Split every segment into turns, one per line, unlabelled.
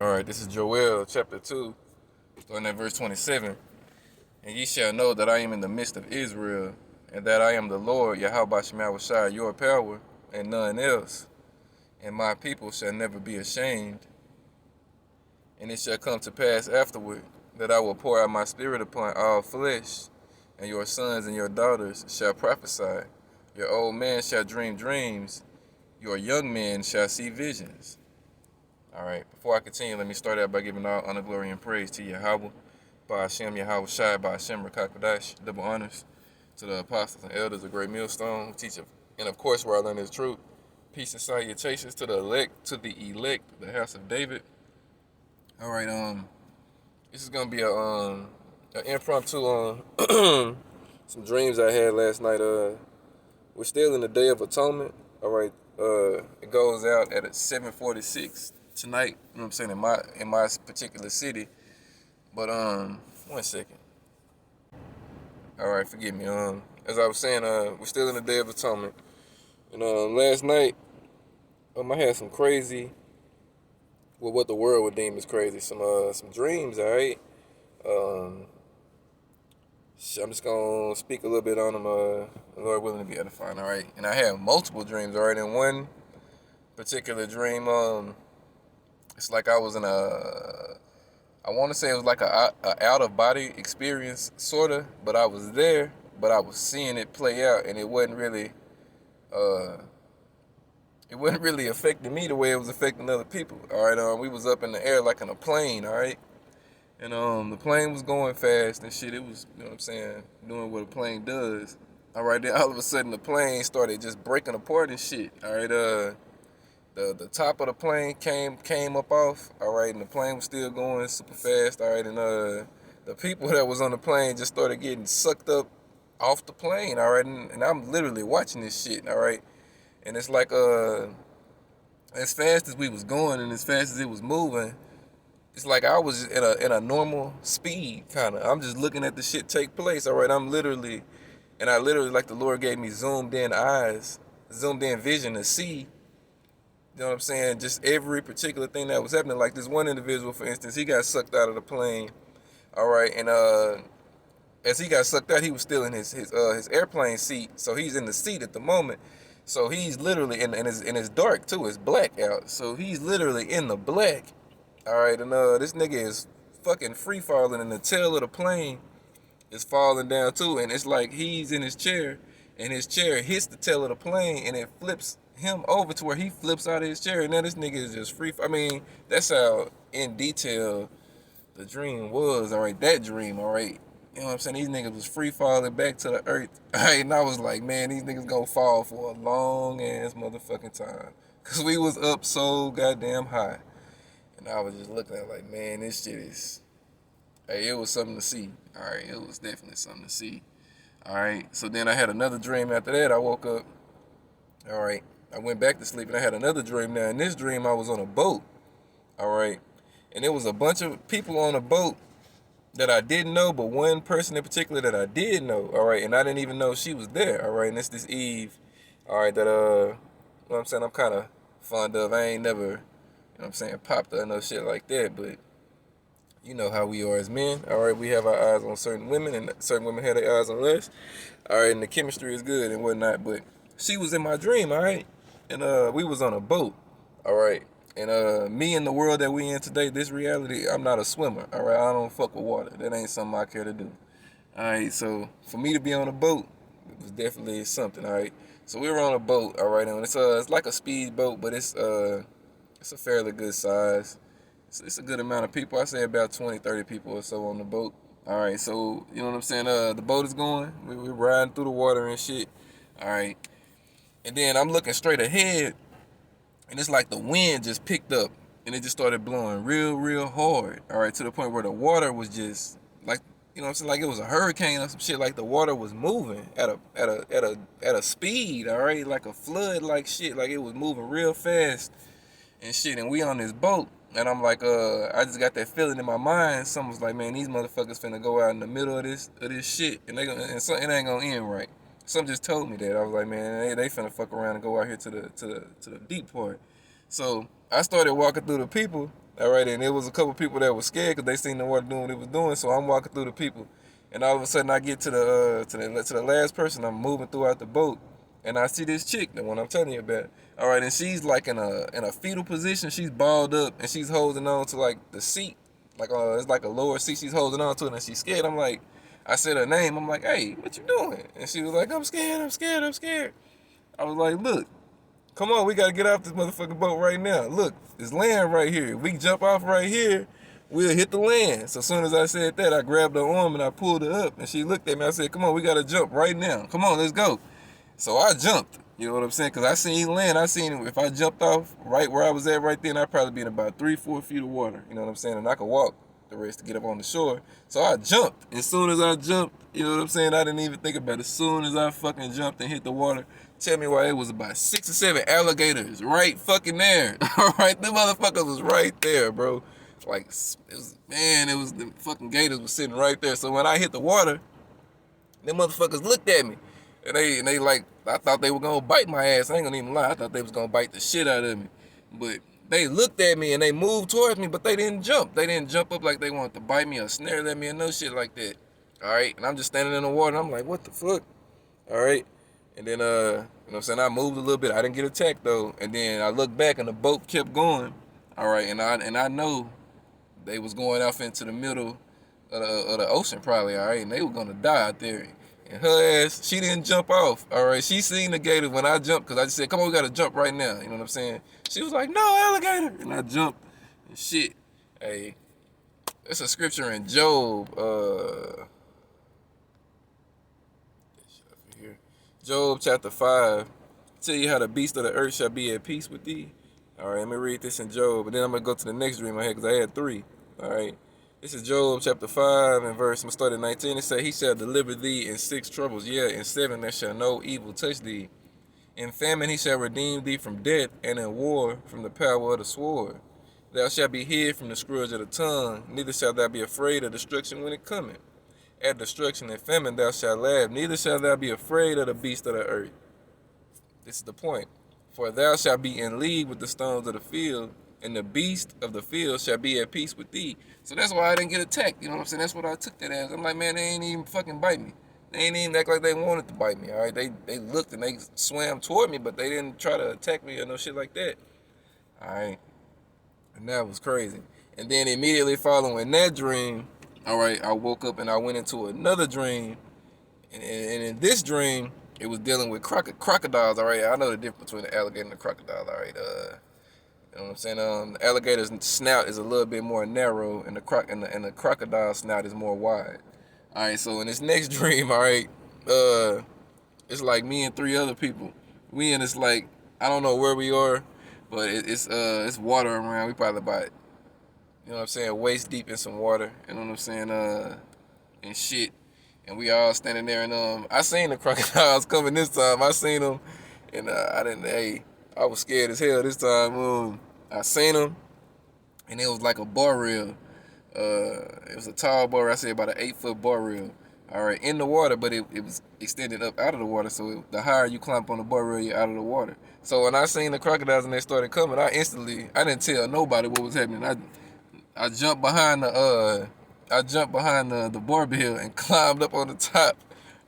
All right, this is Joel chapter 2, starting at verse 27. And ye shall know that I am in the midst of Israel, and that I am the Lord, Yahweh Shai, your power, and none else. And my people shall never be ashamed. And it shall come to pass afterward that I will pour out my spirit upon all flesh, and your sons and your daughters shall prophesy. Your old man shall dream dreams, your young men shall see visions. All right, before I continue, let me start out by giving all honor, glory, and praise to Yahweh, by Hashem, Yahweh Shai, by Hashem, Rakakadash, double honors to the apostles and elders of Great Millstone, who teach, and of course, where I learn is truth. Peace and salutations to the elect, the house of David. All right, this is gonna be an impromptu some dreams I had last night. We're still in the Day of Atonement. All right, it goes out at 7:46 tonight. You know what I'm saying, in my particular city. But 1 second. All right, forgive me. As I was saying, we're still in the Day of Atonement. And last night, I had some crazy, well, what the world would deem as crazy, some dreams. All right. Um, I'm just gonna speak a little bit on them. Lord willing to be edifying. All right. And I had multiple dreams. All right. In one particular dream, it's like I was in I want to say it was like a out of body experience, sorta, but I was there, but I was seeing it play out, and uh, it wasn't really affecting me the way it was affecting other people. All right, we was up in the air like in a plane, all right, and the plane was going fast and shit. It was, you know what I'm saying, doing what a plane does. All right, then all of a sudden the plane started just breaking apart and shit. All right, the top of the plane came up off, all right, and the plane was still going super fast, all right, and the people that was on the plane just started getting sucked up off the plane, all right, and I'm literally watching this shit, all right, and it's like as fast as we was going and as fast as it was moving, it's like I was in a normal speed kind of. I'm just looking at the shit take place, all right. I literally, like, the Lord gave me zoomed in eyes, zoomed in vision to see. You know what I'm saying? Just every particular thing that was happening. Like this one individual, for instance, he got sucked out of the plane. All right, and as he got sucked out, he was still in his airplane seat. So he's in the seat at the moment. So he's literally and it's dark too. It's black out. So he's literally in the black. All right, and this nigga is fucking free falling, and the tail of the plane is falling down too. And it's like he's in his chair, and his chair hits the tail of the plane, and it flips him over to where he flips out of his chair. And now this nigga is just free. I mean, that's how in detail the dream was. All right, that dream. All right, you know what I'm saying? These niggas was free falling back to the earth. All right, and I was like, man, these niggas gonna fall for a long ass motherfucking time, cause we was up so goddamn high. And I was just looking at like, man, this shit is. Hey, it was something to see. All right, it was definitely something to see. All right, so then I had another dream after that. I woke up. All right, I went back to sleep and I had another dream. Now in this dream, I was on a boat. All right, and there was a bunch of people on a boat that I didn't know, but one person in particular that I did know. All right, and I didn't even know she was there. All right, and it's this Eve. All right, that you know what I'm saying, I'm kind of fond of. I ain't never, you know what I'm saying, popped or no shit like that, but you know how we are as men. All right, we have our eyes on certain women, and certain women have their eyes on us. All right, and the chemistry is good and whatnot. But she was in my dream, all right, and we was on a boat, all right. And me in the world that we in today, this reality, I'm not a swimmer, all right. I don't fuck with water. That ain't something I care to do. All right, so for me to be on a boat, it was definitely something, all right. So we were on a boat, all right, and it's like a speed boat, but it's a fairly good size. It's a good amount of people. I say about 20, 30 people or so on the boat. All right, so you know what I'm saying. The boat is going. We're riding through the water and shit. All right, and then I'm looking straight ahead, and it's like the wind just picked up, and it just started blowing real, real hard. All right, to the point where the water was just like, you know what I'm saying, like it was a hurricane or some shit. Like the water was moving at a speed. All right, like a flood, like shit. Like it was moving real fast and shit, and we on this boat, and I'm like, I just got that feeling in my mind. Someone's like, man, these motherfuckers finna go out in the middle of this shit, and it ain't gonna end right. Some just told me that. I was like, man, they finna fuck around and go out here to the deep part. So I started walking through the people, All right, and there was a couple people that were scared because they seen the water doing what it was doing. So I'm walking through the people, and all of a sudden I get to the last person. I'm moving throughout the boat, and I see this chick, the one I'm telling you about. All right, and she's like in a fetal position. She's balled up, and she's holding on to like the seat, like it's like a lower seat. She's holding on to it, and she's scared. I'm like, I said her name. I'm like, hey, what you doing? And she was like, I'm scared. I'm scared. I'm scared. I was like, look. Come on, we gotta get off this motherfucking boat right now. Look, there's land right here. If we jump off right here, we'll hit the land. So as soon as I said that, I grabbed her arm and I pulled her up, and she looked at me. I said, come on, we gotta jump right now. Come on, let's go. So I jumped. You know what I'm saying? Because I seen land. I seen if I jumped off right where I was at right then, I'd probably be in about 3-4 feet of water. You know what I'm saying? And I could walk the rest to get up on the shore. So I jumped. As soon as I jumped, you know what I'm saying? I didn't even think about it. As soon as I fucking jumped and hit the water, tell me why it was about 6 or 7 alligators right fucking there. All right, the motherfuckers was right there, bro. Like, it was the fucking gators was sitting right there. So when I hit the water, them motherfuckers looked at me. And they like, I thought they were gonna bite my ass. I ain't gonna even lie. I thought they was gonna bite the shit out of me. But they looked at me and they moved towards me, but they didn't jump. They didn't jump up like they wanted to bite me or snare at me or no shit like that. All right, and I'm just standing in the water. And I'm like, what the fuck? All right, and then you know what I'm saying, I moved a little bit. I didn't get attacked though. And then I looked back and the boat kept going. All right, and I know they was going off into the middle of the ocean probably. All right, and they were gonna die out there. And her ass, she didn't jump off. All right, she seen the gator when I jumped because I just said, come on, we gotta jump right now. You know what I'm saying? She was like, no, alligator. And I jumped and shit. Hey, it's a scripture in Job. Job chapter 5. Tell you how the beast of the earth shall be at peace with thee. All right, let me read this in Job. And then I'm going to go to the next dream I had because I had 3. All right. This is Job chapter 5 and verse, I'm going to start at 19. It says, he shall deliver thee in 6 troubles. Yeah, in 7 there shall no evil touch thee. In famine he shall redeem thee from death, and in war from the power of the sword. Thou shalt be hid from the scourge of the tongue, neither shalt thou be afraid of destruction when it cometh. At destruction and famine thou shalt laugh, neither shalt thou be afraid of the beast of the earth. This is the point. For thou shalt be in league with the stones of the field, and the beast of the field shall be at peace with thee. So that's why I didn't get attacked. You know what I'm saying? That's what I took that as. I'm like, man, they ain't even fucking bite me. They ain't even act like they wanted to bite me, all right? They looked and they swam toward me, but they didn't try to attack me or no shit like that. All right? And that was crazy. And then immediately following that dream, all right, I woke up and I went into another dream. And in this dream, it was dealing with crocodiles, all right? I know the difference between the alligator and the crocodile, all right? You know what I'm saying? The alligator's snout is a little bit more narrow, and the crocodile snout is more wide. All right, so in this next dream, all right, it's like me and 3 other people. We in this, like, I don't know where we are, but it's water around. We probably about, you know what I'm saying, waist deep in some water. You know what I'm saying? And shit. And we all standing there, and I seen the crocodiles coming this time. I seen them, and I was scared as hell this time. I seen them, and it was like a bar reel. It was a tall bar, I say about an 8-foot bar reel. All right, in the water, but it was extended up out of the water. So the higher you climb on the bar reel, you're out of the water. So when I seen the crocodiles and they started coming, I didn't tell nobody what was happening. I jumped behind the barbell and climbed up on the top.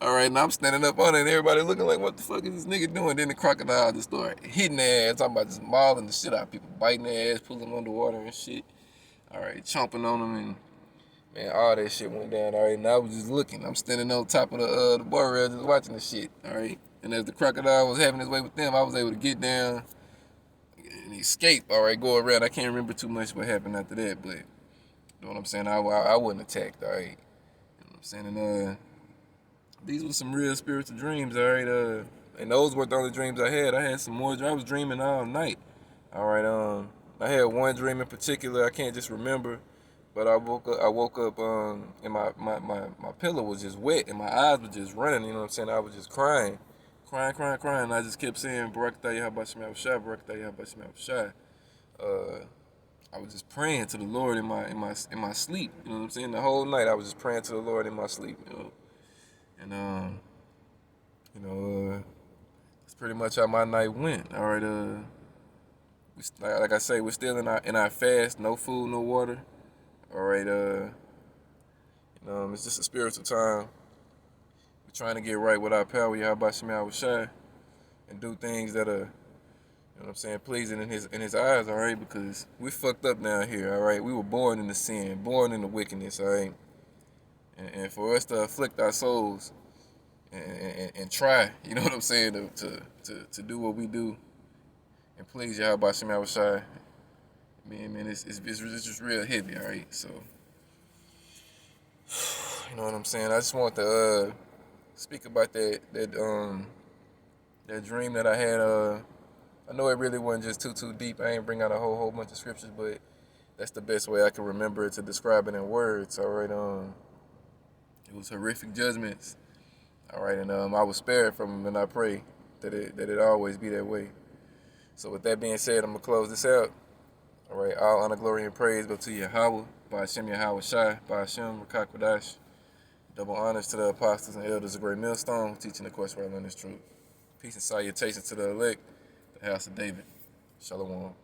All right, now I'm standing up on it, and everybody looking like, what the fuck is this nigga doing? Then the crocodile just started hitting their ass, talking about just mauling the shit out of people, biting their ass, pulling them underwater and shit. All right, chomping on them, and man, all that shit went down. All right, and I was just looking. I'm standing on top of the bar rail, just watching the shit. All right, and as the crocodile was having his way with them, I was able to get down and escape. All right, go around. I can't remember too much what happened after that, but you know what I'm saying? I wasn't attacked. All right, you know what I'm saying? And these were some real spiritual dreams. All right, and those weren't the only dreams I had. I had some more. I was dreaming all night. All right, I had one dream in particular. I can't just remember. But I woke up, and my pillow was just wet, and my eyes were just running, you know what I'm saying? I was just crying. And I just kept saying, Barakatah Yahabashim Shah, Barakatah Yahabashim Shah. I was just praying to the Lord in my sleep, you know what I'm saying? The whole night I was just praying to the Lord in my sleep, you know. And that's pretty much how my night went. All right, Like I say, we're still in our fast, no food, no water. All right, it's just a spiritual time. We're trying to get right with our power, Yahweh Shema Shai, and do things that are, what I'm saying, pleasing in his eyes, all right? Because we fucked up down here, all right? We were born in the sin, born in the wickedness, all right? And for us to afflict our souls and try, you know what I'm saying, to do what we do and please Yahweh Shema Shai, man, it's just real heavy, all right? So, you know what I'm saying? I just want to speak about that dream that I had. I know it really wasn't just too deep. I ain't bring out a whole bunch of scriptures, but that's the best way I can remember it to describe it in words. All right. It was horrific judgments. All right, and I was spared from them, and I pray that it always be that way. So with that being said, I'm gonna close this out. All right. All honor, glory, and praise go to Yahweh, by Hashem Yahweh Shai, by Hashem Rakakwadash. Double honors to the apostles and elders of Great Millstone, teaching the course where I learn this truth. Peace and salutations to the elect, the house of David. Shalom.